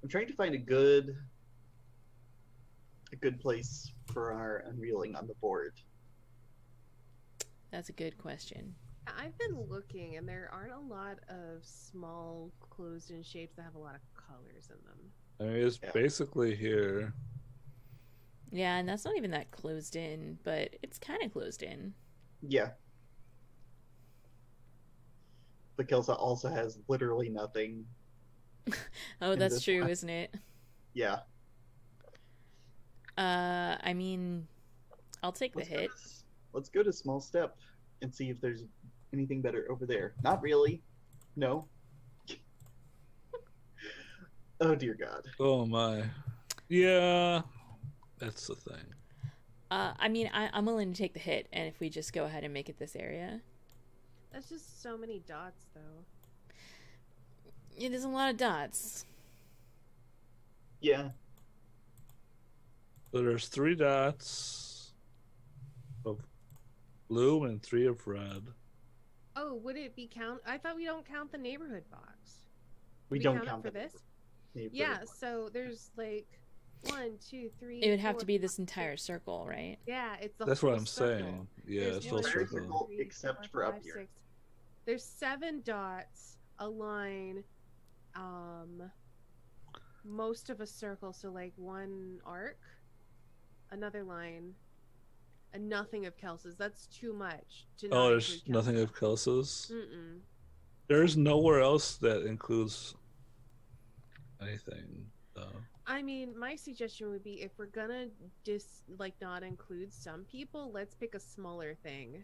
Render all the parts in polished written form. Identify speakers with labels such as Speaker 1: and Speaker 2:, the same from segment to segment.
Speaker 1: I'm trying to find a good place for our Unreeling on the board.
Speaker 2: That's a good question.
Speaker 3: I've been looking, and there aren't a lot of small, closed-in shapes that have a lot of colors in them.
Speaker 4: I mean, it's basically here.
Speaker 2: Yeah, and that's not even that closed in, but it's kind of closed in.
Speaker 1: Yeah. But Kelsa also has literally nothing.
Speaker 2: Oh, that's true, isn't it?
Speaker 1: Yeah.
Speaker 2: I mean, I'll take the hit.
Speaker 1: Let's go to small step and see if there's anything better over there. Not really. No. Oh dear God.
Speaker 4: Oh my. Yeah, that's the thing.
Speaker 2: I mean, I'm willing to take the hit, and if we just go ahead and make it this area.
Speaker 3: That's just so many dots, though.
Speaker 2: It is a lot of dots.
Speaker 1: Yeah.
Speaker 4: So there's 3 dots of blue and 3 of red.
Speaker 3: Oh, would it be count? I thought we don't count the neighborhood box.
Speaker 1: We don't count
Speaker 3: for this. Yeah, so there's like 1, 2, 3.
Speaker 2: It would have to be this entire circle, right?
Speaker 3: Yeah, it's the
Speaker 4: That's
Speaker 3: whole
Speaker 4: what I'm
Speaker 3: circle.
Speaker 4: saying. Yeah,
Speaker 3: There's
Speaker 4: it's whole
Speaker 3: 1,
Speaker 4: circle.
Speaker 3: 2, 3,
Speaker 1: Except
Speaker 3: 4,
Speaker 1: for up
Speaker 3: 5,
Speaker 1: here.
Speaker 3: 6. There's 7 dots, a line, most of a circle, so like 1 arc, another line, and nothing of Kelsa's. That's too much to not
Speaker 4: There's
Speaker 3: include
Speaker 4: nothing
Speaker 3: Kelsa.
Speaker 4: of Kelsa's?
Speaker 3: Mm-mm.
Speaker 4: There's nowhere else that includes anything, though.
Speaker 3: I mean, my suggestion would be if we're gonna not include some people, let's pick a smaller thing,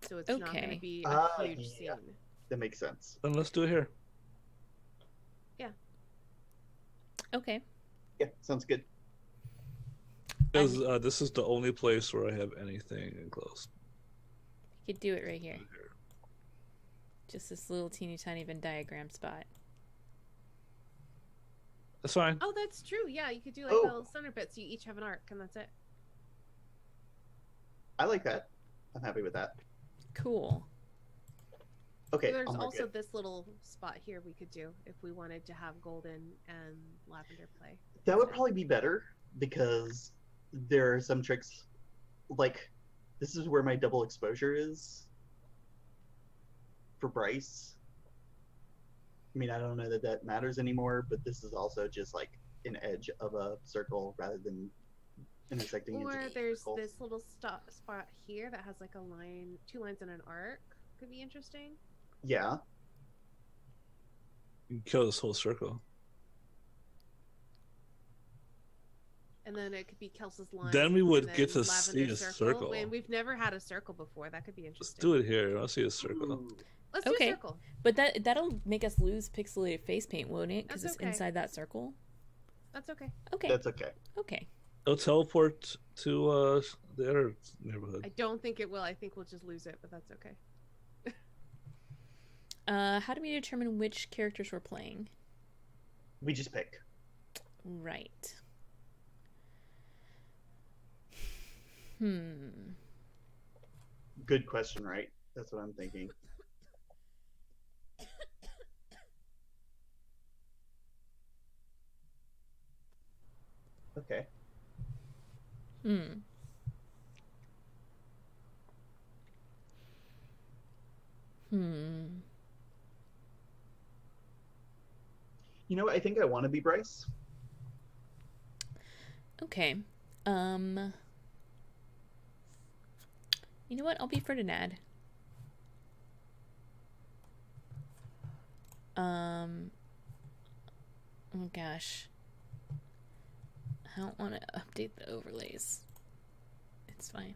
Speaker 3: so it's not gonna be a huge scene.
Speaker 1: That makes sense.
Speaker 4: Then let's do it here.
Speaker 3: Yeah.
Speaker 2: Okay.
Speaker 1: Yeah, sounds good.
Speaker 4: Because this is the only place where I have anything enclosed.
Speaker 2: You could do it right here. Just this little teeny tiny Venn diagram spot.
Speaker 4: That's fine.
Speaker 3: Oh, that's true. Yeah, you could do like a little center bit, so you each have an arc, and that's it.
Speaker 1: I like that. I'm happy with that.
Speaker 2: Cool.
Speaker 1: Okay.
Speaker 3: There's also this little spot here we could do if we wanted to have Golden and Lavender play.
Speaker 1: That would probably be better because there are some tricks, like this is where my double exposure is for Bryce. I mean, I don't know that that matters anymore, but this is also just like an edge of a circle rather than intersecting into
Speaker 3: Or there's
Speaker 1: circle.
Speaker 3: this little spot here that has like a line, 2 lines and an arc. Could be interesting.
Speaker 1: Yeah.
Speaker 4: You can kill this whole circle.
Speaker 3: And then it could be Kelsa's line.
Speaker 4: Then we would
Speaker 3: and
Speaker 4: get to
Speaker 3: then
Speaker 4: see a
Speaker 3: Lavender's
Speaker 4: circle.
Speaker 3: And we've never had a circle before. That could be interesting.
Speaker 4: Let's do it here. I'll see a circle.
Speaker 1: Ooh.
Speaker 3: Let's do a circle.
Speaker 2: But that'll make us lose pixelated face paint, won't it? Because it's inside that circle.
Speaker 3: That's okay.
Speaker 2: Okay.
Speaker 1: That's okay.
Speaker 2: Okay.
Speaker 4: It'll teleport to the other neighborhood.
Speaker 3: I don't think it will. I think we'll just lose it, but that's okay.
Speaker 2: How do we determine which characters we're playing?
Speaker 1: We just pick.
Speaker 2: Right.
Speaker 1: Good question, right? That's what I'm thinking. Okay. You know what? I think I want to be Bryce.
Speaker 2: Okay. You know what? I'll be Ferdinand. Oh gosh. I don't want to update the overlays. It's fine.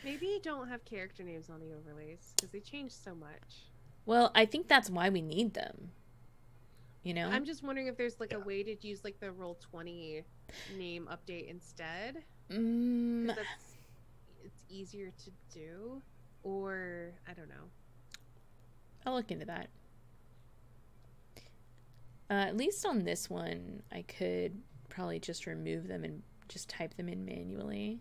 Speaker 3: Maybe you don't have character names on the overlays because they change so much.
Speaker 2: Well, I think that's why we need them. You know?
Speaker 3: I'm just wondering if there's like a way to use like the Roll20 name update instead. It's easier to do, or I don't know.
Speaker 2: I'll look into that. At least on this one, I could probably just remove them and just type them in manually.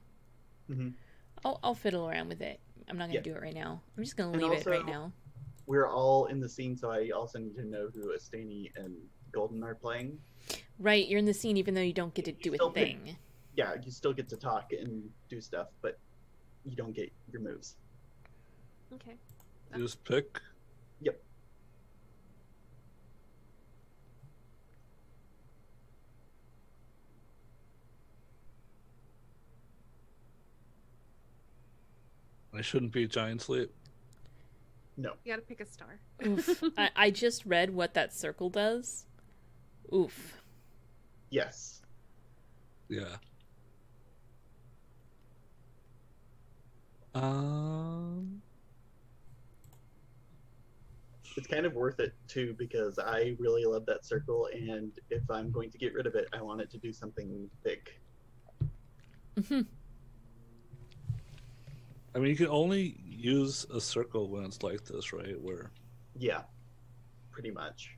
Speaker 2: I'll fiddle around with it. I'm not going to do it right now. I'm just going to leave it right now.
Speaker 1: We're all in the scene, so I also need to know who Astani and Golden are playing.
Speaker 2: Right, you're in the scene even though you don't get to do a thing.
Speaker 1: Yeah, you still get to talk and do stuff, but you don't get your moves.
Speaker 3: Okay.
Speaker 4: You just pick?
Speaker 1: Yep.
Speaker 4: I shouldn't be a giant sleep.
Speaker 1: No.
Speaker 3: You gotta pick a star.
Speaker 2: Oof. I just read what that circle does. Oof.
Speaker 1: Yes.
Speaker 4: Yeah.
Speaker 1: It's kind of worth it too because I really love that circle, and if I'm going to get rid of it, I want it to do something big.
Speaker 2: Mm-hmm.
Speaker 4: I mean, you can only use a circle when it's like this, right? Where
Speaker 1: yeah, pretty much.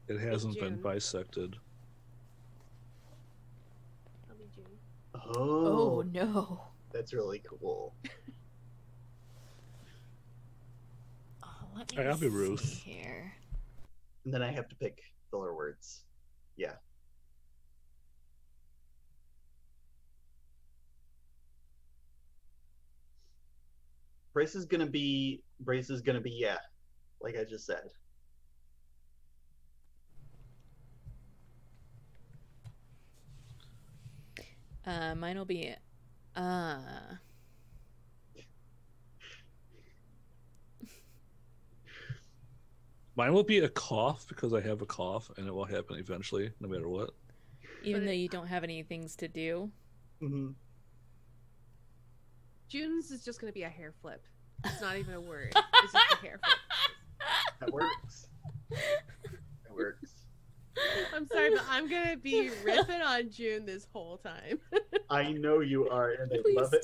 Speaker 4: It hasn't been bisected.
Speaker 3: I'll be June.
Speaker 1: Oh
Speaker 2: no.
Speaker 1: That's really cool.
Speaker 2: Let me
Speaker 4: I'll be Ruth.
Speaker 2: Here.
Speaker 1: And then I have to pick filler words. Yeah. Brace is gonna be yeah, like I just said.
Speaker 2: Mine will be
Speaker 4: Mine will be a cough because I have a cough and it will happen eventually, no matter what.
Speaker 2: Even though you don't have any things to do.
Speaker 1: Mm-hmm.
Speaker 3: June's is just going to be a hair flip. It's not even a word. It's just a hair flip.
Speaker 1: That works. That works.
Speaker 3: I'm sorry, but I'm going to be ripping on June this whole time.
Speaker 1: I know you are, and I
Speaker 2: Please
Speaker 1: love it.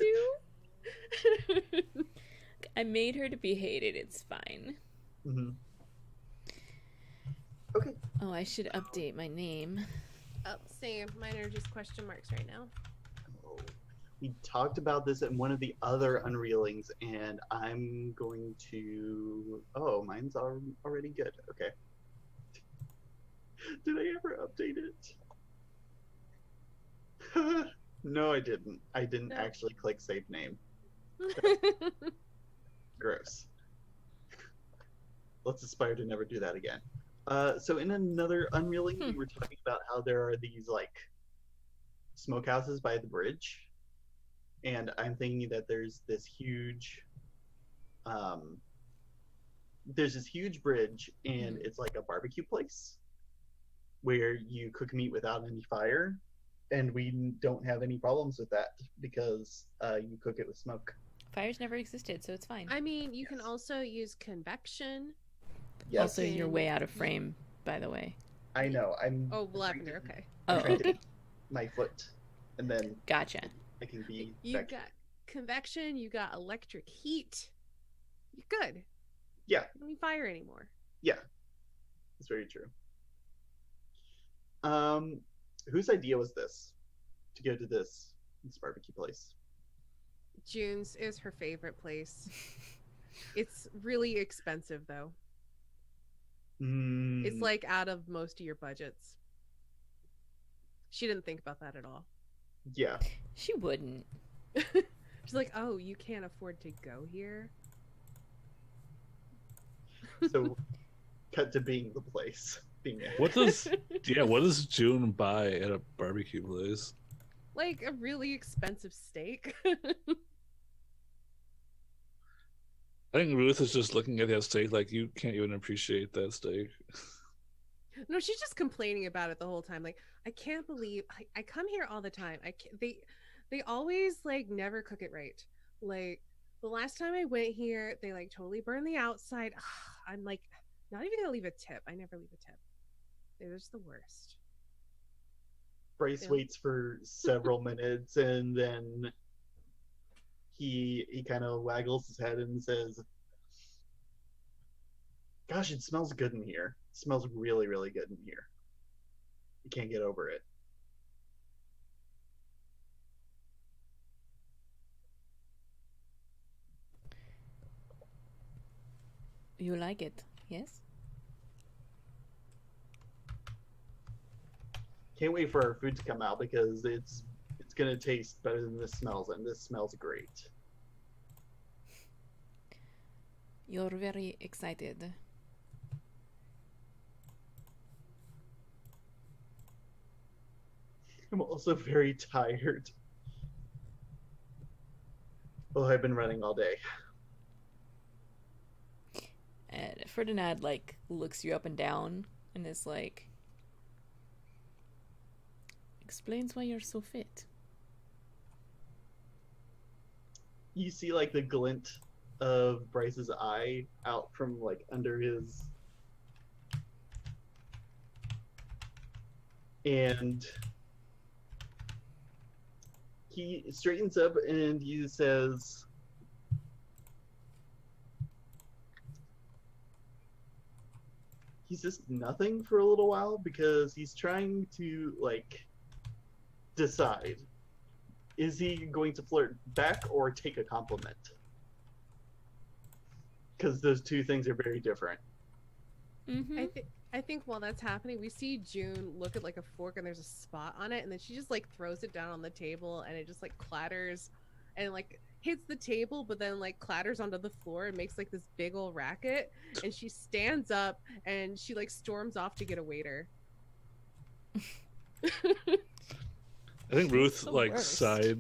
Speaker 2: do. I made her to be hated. It's fine.
Speaker 1: Mm-hmm. Okay.
Speaker 2: Oh, I should update my name.
Speaker 3: Oh, same. Mine are just question marks right now.
Speaker 1: Oh, we talked about this in one of the other Unreelings, and I'm going to... Oh, mine's already good. Okay. Did I ever update it? No, I didn't. I didn't actually click save name. Gross. Let's aspire to never do that again. So in another Unreeling, we were talking about how there are these like smokehouses by the bridge, and I'm thinking that there's this huge bridge, and it's like a barbecue place where you cook meat without any fire, and we don't have any problems with that because you cook it with smoke.
Speaker 2: Fire's never existed, so it's fine.
Speaker 3: I mean, you can also use convection.
Speaker 1: Yes.
Speaker 2: Also, you're way out of frame, by the way.
Speaker 1: I know.
Speaker 3: Oh, lavender. Okay.
Speaker 2: Oh, okay.
Speaker 1: My foot, and then
Speaker 2: gotcha.
Speaker 1: I can be.
Speaker 3: You got convection. You got electric heat. You're good.
Speaker 1: Yeah.
Speaker 3: You don't need fire anymore.
Speaker 1: Yeah, that's very true. Whose idea was this to go to this barbecue place?
Speaker 3: June's is her favorite place. It's really expensive though. It's like out of most of your budgets. She didn't think about that at all.
Speaker 1: Yeah.
Speaker 2: She wouldn't.
Speaker 3: She's like, oh, you can't afford to go here?
Speaker 1: So, cut to being the place.
Speaker 4: What does June buy at a barbecue place?
Speaker 3: Like a really expensive steak.
Speaker 4: I think Ruth is just looking at that steak like you can't even appreciate that steak.
Speaker 3: No, she's just complaining about it the whole time. Like, I can't believe I come here all the time. They always like never cook it right. Like the last time I went here, they like totally burned the outside. I'm like not even gonna leave a tip. I never leave a tip. They're just the worst.
Speaker 1: Bryce waits for several minutes, and then he kind of waggles his head and says, gosh, it smells good in here. It smells really, really good in here. You can't get over it.
Speaker 2: You like it, yes?
Speaker 1: Can't wait for our food to come out because it's gonna taste better than this smells, and this smells great.
Speaker 2: You're very excited.
Speaker 1: I'm also very tired. Oh, I've been running all day.
Speaker 2: And Ferdinand like looks you up and down and is like, explains why you're so fit.
Speaker 1: You see like the glint of Bryce's eye out from like under his, and he straightens up and he says, he's just nothing for a little while because he's trying to like decide, is he going to flirt back or take a compliment? Because those two things are very different.
Speaker 2: Mm-hmm.
Speaker 3: I think while that's happening, we see June look at like a fork and there's a spot on it, and then she just like throws it down on the table and it just like clatters and like hits the table, but then like clatters onto the floor and makes like this big old racket. And she stands up and she like storms off to get a waiter.
Speaker 4: I think Ruth
Speaker 2: the
Speaker 4: like
Speaker 2: worst.
Speaker 4: side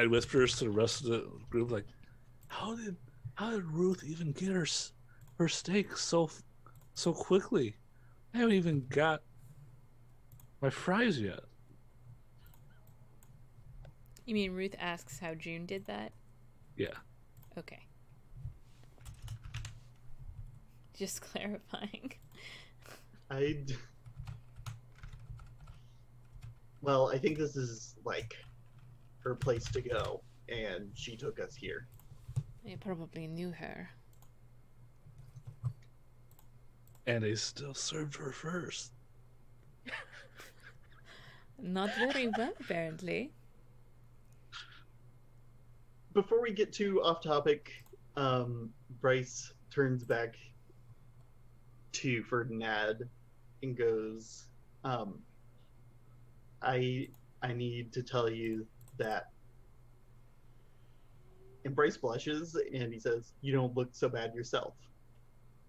Speaker 4: whispers to the rest of the group, like, how did Ruth even get her steak so quickly? I haven't even got my fries yet.
Speaker 2: You mean Ruth asks how June did that?
Speaker 4: Yeah.
Speaker 2: Okay. Just clarifying.
Speaker 1: Well, I think this is like her place to go, and she took us here.
Speaker 2: I probably knew her.
Speaker 4: And they still served her first.
Speaker 2: Not very well, apparently.
Speaker 1: Before we get too off topic, Bryce turns back to Ferdinand and goes, I need to tell you that. And Bryce blushes and he says, you don't look so bad yourself.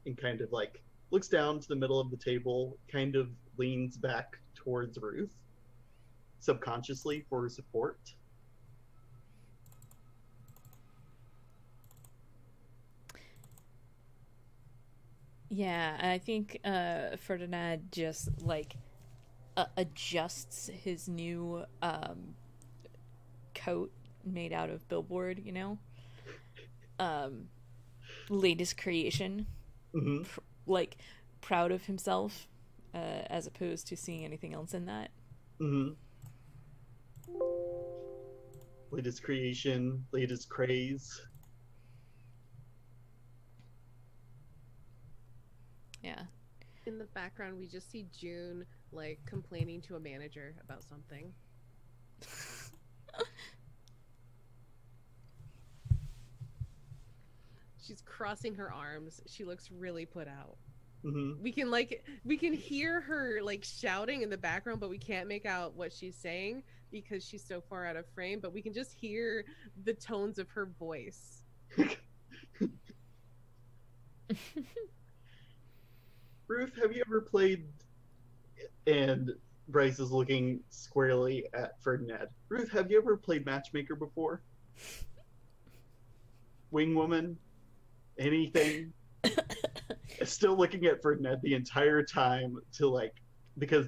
Speaker 1: And kind of like looks down to the middle of the table, kind of leans back towards Ruth, subconsciously for support.
Speaker 2: Yeah, I think Ferdinand just like adjusts his new coat made out of billboard, you know, latest creation.
Speaker 1: Mm-hmm.
Speaker 2: Like proud of himself, as opposed to seeing anything else in that.
Speaker 1: Mm-hmm. Latest creation, latest craze.
Speaker 2: Yeah.
Speaker 3: In the background, we just see June like complaining to a manager about something. She's crossing her arms. She looks really put out.
Speaker 1: Mm-hmm.
Speaker 3: We can hear her like shouting in the background, but we can't make out what she's saying because she's so far out of frame, but we can just hear the tones of her voice.
Speaker 1: Ruth, have you ever played, and Bryce is looking squarely at Ferdinand. Ruth, have you ever played Matchmaker before? Wing Woman? Anything? Still looking at Ferdinand the entire time to like, because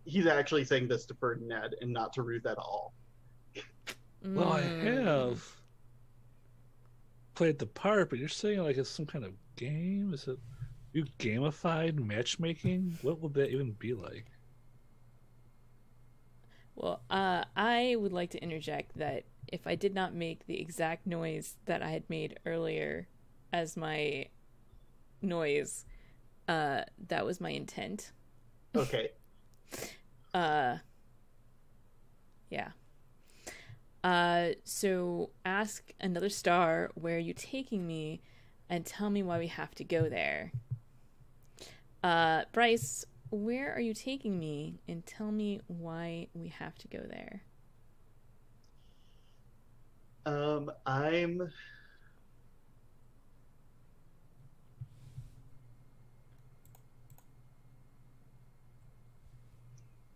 Speaker 1: he's actually saying this to Ferdinand and not to Ruth at all.
Speaker 4: Well, I have played the part, but you're saying like it's some kind of game? Is it you gamified matchmaking? What would that even be like?
Speaker 2: Well, I would like to interject that if I did not make the exact noise that I had made earlier as my noise, that was my intent.
Speaker 1: Okay.
Speaker 2: Yeah. So ask another star, where are you taking me, and tell me why we have to go there. Bryce where are you taking me? And tell me why we have to go there.
Speaker 1: Um, I'm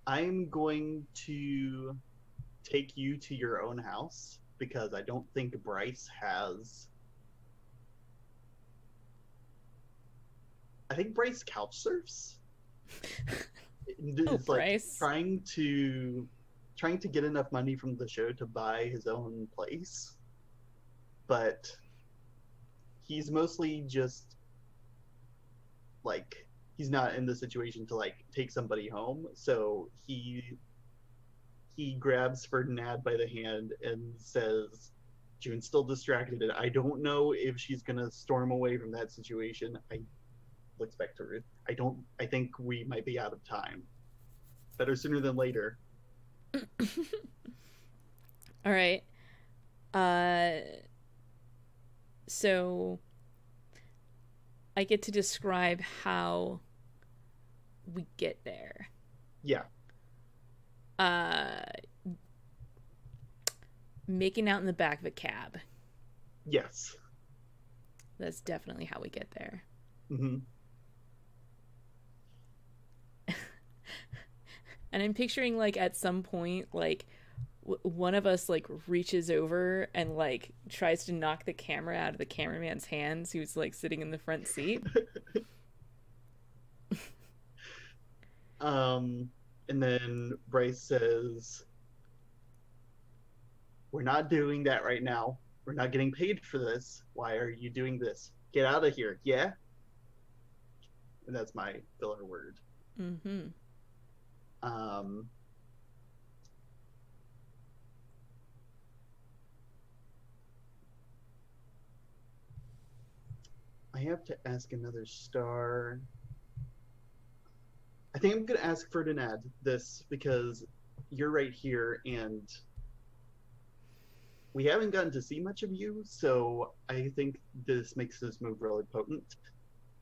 Speaker 1: I'm going to take you to your own house because I don't think Bryce has. I think Bryce couch surfs.
Speaker 2: Oh,
Speaker 1: It's like
Speaker 2: Bryce.
Speaker 1: trying to get enough money from the show to buy his own place, but he's mostly just like he's not in the situation to like take somebody home, so he grabs Ferdinand by the hand and says, June's still distracted, and I don't know if she's gonna storm away from that situation. I looks back to Ruth. I think we might be out of time. Better sooner than later.
Speaker 2: All right. Uh, so I get to describe how we get there.
Speaker 1: Yeah.
Speaker 2: Making out in the back of a cab.
Speaker 1: Yes.
Speaker 2: That's definitely how we get there.
Speaker 1: Mm-hmm.
Speaker 2: And I'm picturing like at some point like one of us like reaches over and like tries to knock the camera out of the cameraman's hands who's like sitting in the front seat.
Speaker 1: And then Bryce says, we're not doing that right now. We're not getting paid for this. Why are you doing this? Get out of here. Yeah? And that's my filler word.
Speaker 2: Mm-hmm.
Speaker 1: I have to ask another star. I think I'm going to ask Ferdinand this because you're right here and we haven't gotten to see much of you, so I think this makes this move really potent.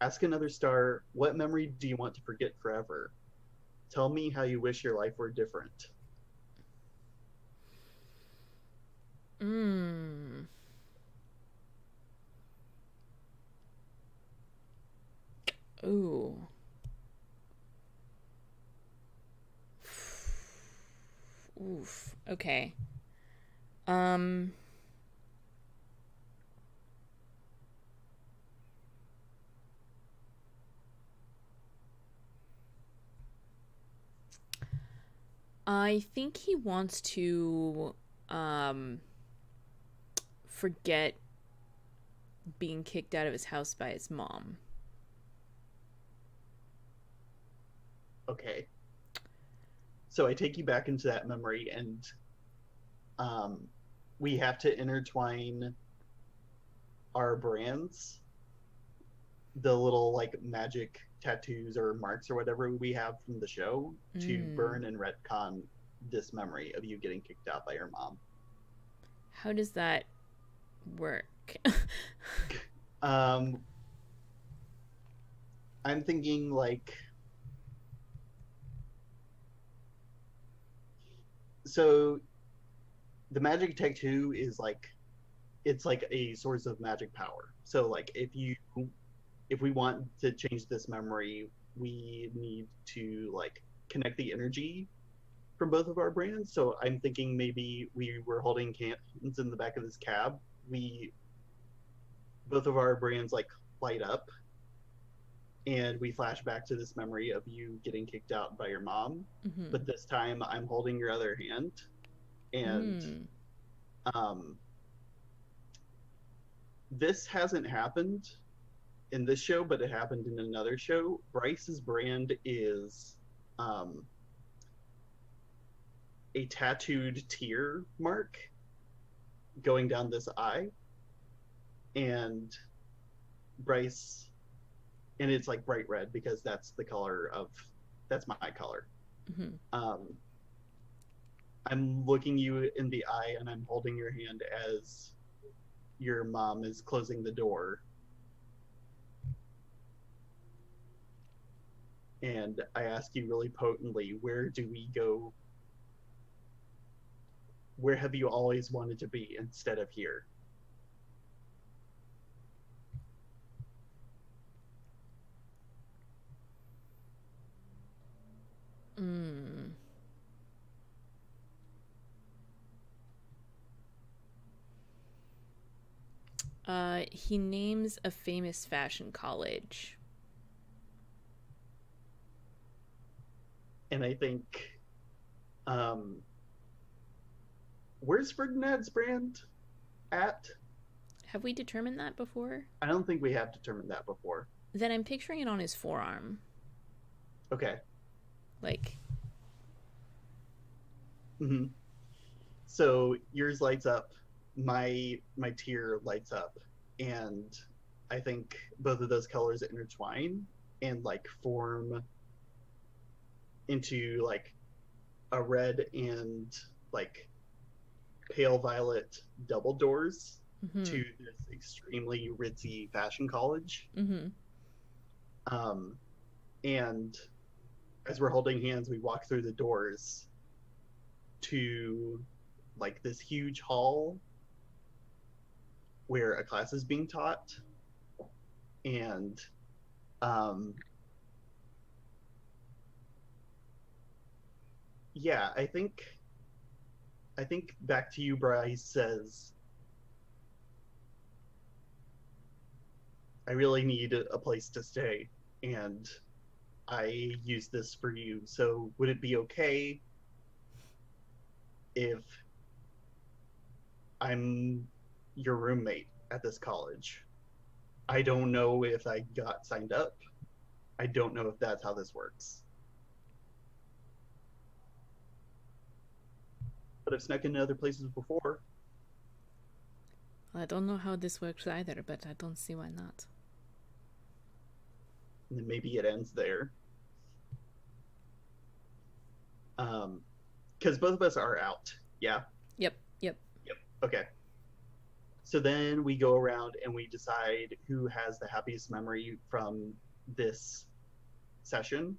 Speaker 1: Ask another star, what memory do you want to forget forever? Tell me how you wish your life were different.
Speaker 2: Ooh. Oof. Okay. I think he wants to forget being kicked out of his house by his mom.
Speaker 1: Okay. So I take you back into that memory and we have to intertwine our brands, the little like magic tattoos or marks or whatever we have from the show to burn and retcon this memory of you getting kicked out by your mom.
Speaker 2: How does that work?
Speaker 1: I'm thinking like, so the magic tattoo is like, it's like a source of magic power. So like if we want to change this memory, we need to like connect the energy from both of our brands. So I'm thinking maybe we were holding hands in the back of this cab. Both of our brands like light up and we flash back to this memory of you getting kicked out by your mom.
Speaker 2: Mm-hmm.
Speaker 1: But this time I'm holding your other hand. And this hasn't happened in this show, but it happened in another show. Bryce's brand is a tattooed tear mark going down this eye. And Bryce, and it's like bright red because that's my color.
Speaker 2: Mm-hmm.
Speaker 1: I'm looking you in the eye and I'm holding your hand as your mom is closing the door. and I ask you really potently, where do we go? Where have you always wanted to be instead of here?
Speaker 2: Mm. He names a famous fashion college.
Speaker 1: And I think, where's Ferdinand's brand at?
Speaker 2: Have we determined that before?
Speaker 1: I don't think we have determined that before.
Speaker 2: Then I'm picturing it on his forearm.
Speaker 1: Okay.
Speaker 2: Like,
Speaker 1: Mm-hmm. So yours lights up, my tier lights up, and I think both of those colors intertwine and like form into like a red and like pale violet double doors
Speaker 2: mm-hmm.
Speaker 1: to this extremely ritzy fashion college.
Speaker 2: Mm-hmm.
Speaker 1: And as we're holding hands, we walk through the doors to like this huge hall where a class is being taught. And yeah, I think back to you, Bryce says, I really need a place to stay, and I use this for you. So would it be okay if I'm your roommate at this college? I don't know if I got signed up. I don't know if that's how this works. But I've snuck into other places before.
Speaker 2: I don't know how this works either, but I don't see why not.
Speaker 1: And then maybe it ends there. Because both of us are out. Yeah?
Speaker 2: Yep.
Speaker 1: Okay. So then we go around and we decide who has the happiest memory from this session.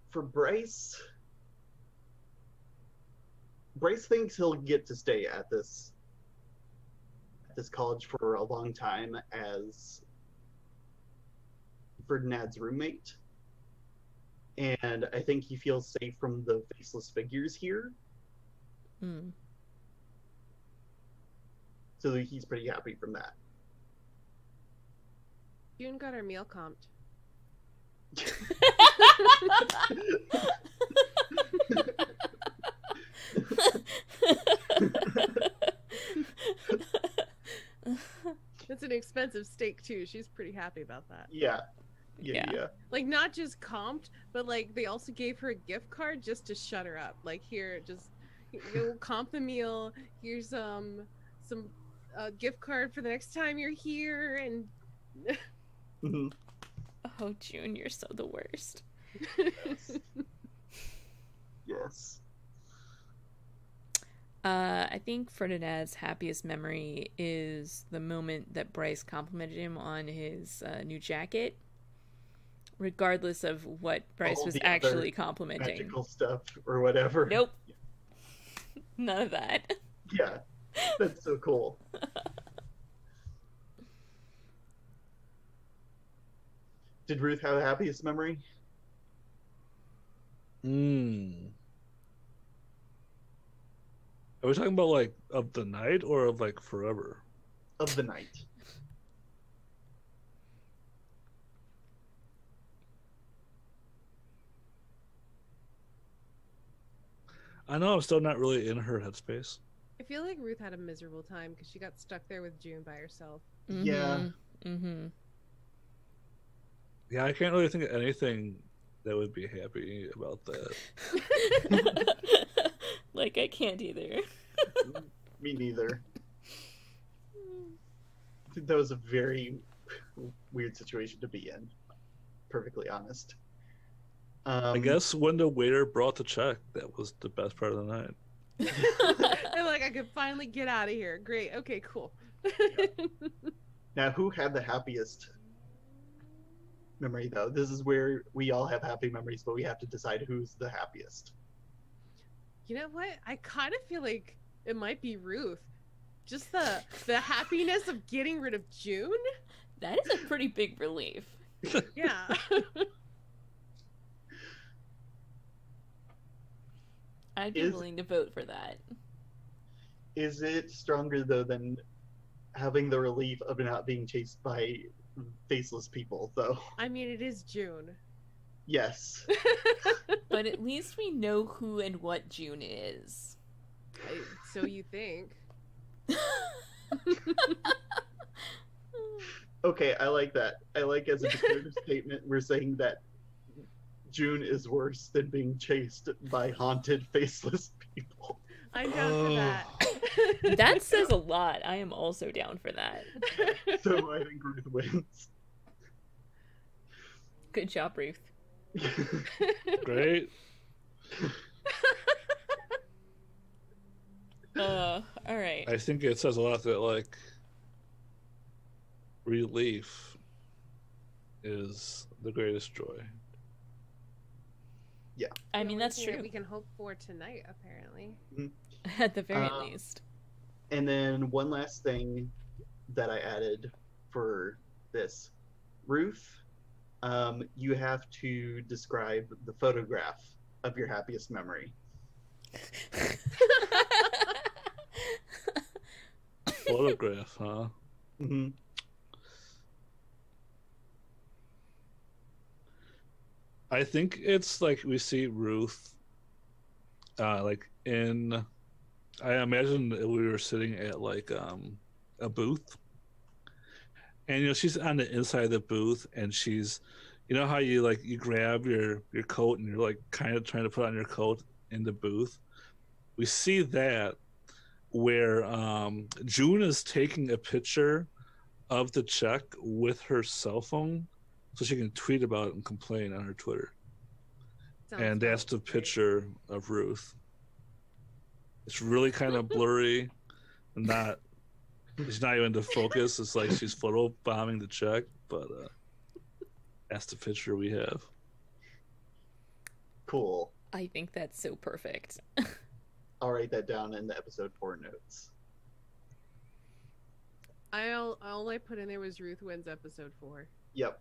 Speaker 1: For Bryce thinks he'll get to stay at this college for a long time as Ferdinand's roommate. And I think he feels safe from the faceless figures here.
Speaker 2: Mm.
Speaker 1: So he's pretty happy from that.
Speaker 3: June got her meal comped. It's an expensive steak too. She's pretty happy about that.
Speaker 1: Yeah.
Speaker 3: Like not just comped, but like they also gave her a gift card just to shut her up. Like here, just you'll comp the meal. Here's some gift card for the next time you're here. And
Speaker 1: Mm-hmm.
Speaker 2: Oh, June, you're so the worst.
Speaker 1: Yes.
Speaker 2: I think Ferdinand's happiest memory is the moment that Bryce complimented him on his new jacket, regardless of what Bryce was actually complimenting.
Speaker 1: Magical stuff or whatever.
Speaker 2: Nope. None of that.
Speaker 1: Yeah. That's so cool. Did Ruth have a happiest memory?
Speaker 4: Are we talking about like of the night or of like forever?
Speaker 1: Of the night.
Speaker 4: I know I'm still not really in her headspace.
Speaker 3: I feel like Ruth had a miserable time because she got stuck there with June by herself.
Speaker 2: Mm-hmm.
Speaker 1: Yeah.
Speaker 2: Mm-hmm.
Speaker 4: Yeah, I can't really think of anything that would be happy about that.
Speaker 2: Like, I can't either.
Speaker 1: Me neither. I think that was a very weird situation to be in. Perfectly honest.
Speaker 4: I guess when the waiter brought the check, that was the best part of the night.
Speaker 3: And like I could finally get out of here. Great. Okay, cool.
Speaker 1: Now, who had the happiest memory, though? This is where we all have happy memories, but we have to decide who's the happiest.
Speaker 3: You know what? I kind of feel like it might be Ruth. Just the happiness of getting rid of June.
Speaker 2: That is a pretty big relief.
Speaker 3: Yeah.
Speaker 2: I'd be willing to vote for that.
Speaker 1: Is it stronger, though, than having the relief of not being chased by faceless people, though?
Speaker 3: I mean, it is June.
Speaker 1: Yes.
Speaker 2: But at least we know who and what June is.
Speaker 3: So you think.
Speaker 1: Okay, I like that. I like, as a definitive statement, we're saying that June is worse than being chased by haunted, faceless people.
Speaker 3: I'm down for that.
Speaker 2: That says a lot. I am also down for that.
Speaker 1: So I think Ruth wins.
Speaker 2: Good job, Ruth.
Speaker 4: Great.
Speaker 2: All right.
Speaker 4: I think it says a lot that, like, relief is the greatest joy.
Speaker 1: Yeah.
Speaker 2: I mean, that's
Speaker 3: That
Speaker 2: true.
Speaker 3: we can hope for tonight, apparently.
Speaker 2: At the very least.
Speaker 1: And then one last thing that I added for this. Ruth, you have to describe the photograph of your happiest memory.
Speaker 4: Photograph, huh?
Speaker 1: Mm-hmm.
Speaker 4: I think it's like we see Ruth, like in. I imagine that we were sitting at like a booth, and she's on the inside of the booth, and she's, how you like you grab your coat and you're like kind of trying to put on your coat in the booth. We see that where June is taking a picture of the check with her cell phone, so she can tweet about it and complain on her Twitter. And that's the picture of Ruth. It's really kind of blurry. It's not even the focus. It's like she's photo bombing the check, but that's the picture we have.
Speaker 1: Cool.
Speaker 2: I think that's so perfect.
Speaker 1: I'll write that down in the episode 4 notes.
Speaker 3: All I put in there was Ruth wins episode 4.
Speaker 1: Yep.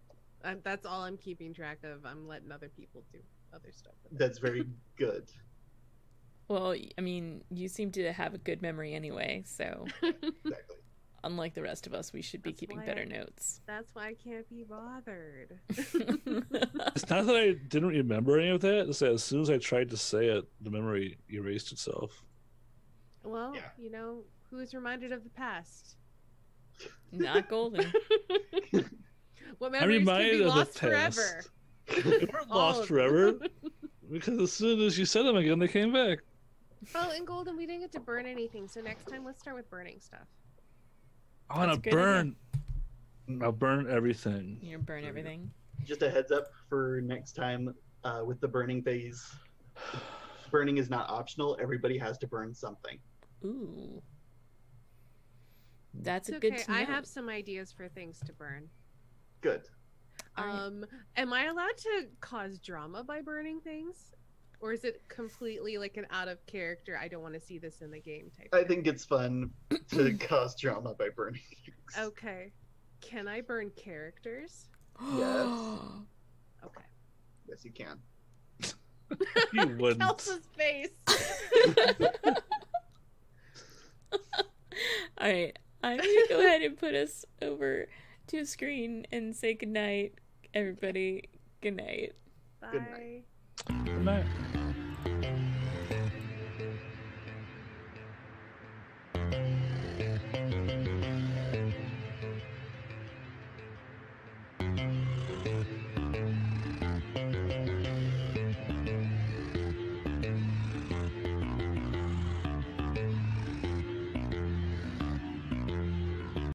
Speaker 3: That's all I'm keeping track of. I'm letting other people do other stuff.
Speaker 1: That's very good.
Speaker 2: Well, I mean, you seem to have a good memory anyway, so
Speaker 1: Exactly.
Speaker 2: unlike the rest of us, we should be keeping better notes.
Speaker 3: That's why I can't be bothered.
Speaker 4: It's not that I didn't remember any of that. It's that as soon as I tried to say it, the memory erased itself.
Speaker 3: Well,
Speaker 1: Yeah.
Speaker 3: who is reminded of the past?
Speaker 2: Not Golden.
Speaker 3: What
Speaker 4: I'm
Speaker 3: memories could
Speaker 4: reminded
Speaker 3: be
Speaker 4: of the
Speaker 3: lost
Speaker 4: past.
Speaker 3: forever?
Speaker 4: They weren't
Speaker 3: All
Speaker 4: lost
Speaker 3: of
Speaker 4: forever,
Speaker 3: them.
Speaker 4: because as soon as you said them again, they came back.
Speaker 3: Oh, in Golden, we didn't get to burn anything, so next time let's start with burning stuff.
Speaker 4: I want
Speaker 2: That's a
Speaker 4: to
Speaker 2: great
Speaker 4: burn. I'll burn everything.
Speaker 2: You burn everything.
Speaker 1: Just a heads up for next time with the burning phase. Burning is not optional. Everybody has to burn something.
Speaker 2: Ooh. That's
Speaker 3: It's
Speaker 2: a good
Speaker 3: okay.
Speaker 2: to know.
Speaker 3: I have some ideas for things to burn.
Speaker 1: Good.
Speaker 3: Am I allowed to cause drama by burning things? Or is it completely like an out of character, I don't want to see this in the game type?
Speaker 1: I think it's fun to cause drama by burning things.
Speaker 3: Okay. Can I burn characters?
Speaker 1: Yes.
Speaker 3: Okay.
Speaker 1: Yes, you can.
Speaker 4: You wouldn't.
Speaker 3: Elsa's face.
Speaker 2: All right. I'm going to go ahead and put us over to a screen and say goodnight, everybody. Good night.
Speaker 3: Bye.
Speaker 1: Good night.
Speaker 4: Good night.